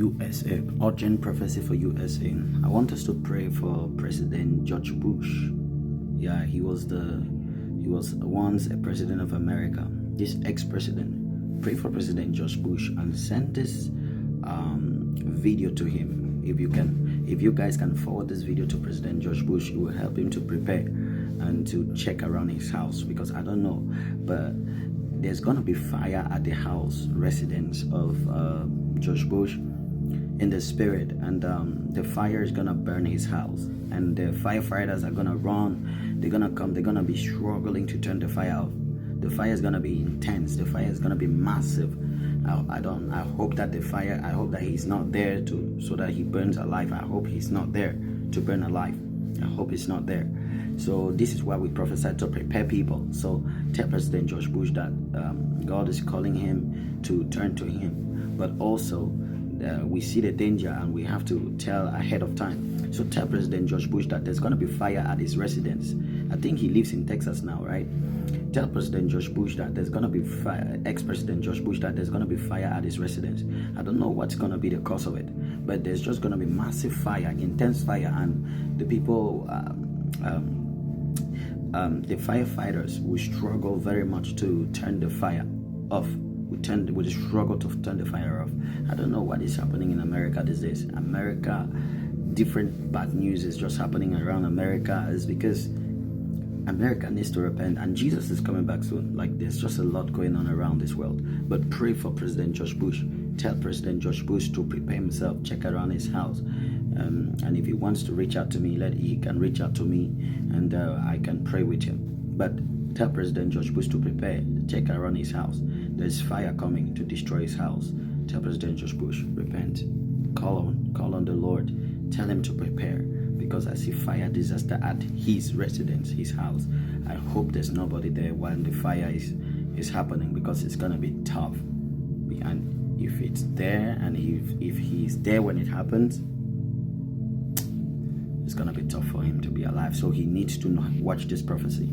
USA, urgent prophecy for USA. I want us to pray for President George Bush. Yeah, he was once a president of America. This ex-president. Pray for President George Bush and send this video to him. If you guys can forward this video to President George Bush, it will help him to prepare and to check around his house, because I don't know, but there's gonna be fire at the house residence of George Bush in the spirit, and the fire is gonna burn his house, and the firefighters are gonna run. They're gonna come. They're gonna be struggling to turn the fire off. The fire is gonna be intense. The fire is gonna be massive. I hope that I hope that he's not there so that he burns alive. I hope he's not there to burn alive. I hope he's not there. So this is why we prophesy, to prepare people. So tell President George Bush that God is calling him to turn to him. But also we see the danger and we have to tell ahead of time. So tell President George Bush that there's going to be fire at his residence. I think he lives in Texas now, right? Tell President George Bush that there's going to be fire, ex-President George Bush, that there's going to be fire at his residence. I don't know what's going to be the cause of it, but there's just going to be massive fire, intense fire, and the people, the firefighters will struggle very much to turn the fire off. We struggle to turn the fire off. I don't know what is happening in America these days. America, different bad news is just happening around America. Is because America needs to repent, and Jesus is coming back soon. Like, there's just a lot going on around this world. But pray for President George Bush. Tell President George Bush to prepare himself, check around his house, and if he wants to reach out to me, he can reach out to me, and I can pray with him. But tell President George Bush to prepare, check around his house. There's fire coming to destroy his house. Tell President George Bush, repent, call on the Lord, tell him to prepare, because I see fire disaster at his residence, his house. I hope there's nobody there while the fire is happening, because it's gonna be tough. And if it's there, and if he's there when it happens, it's gonna be tough for him to be alive. So he needs to watch this prophecy.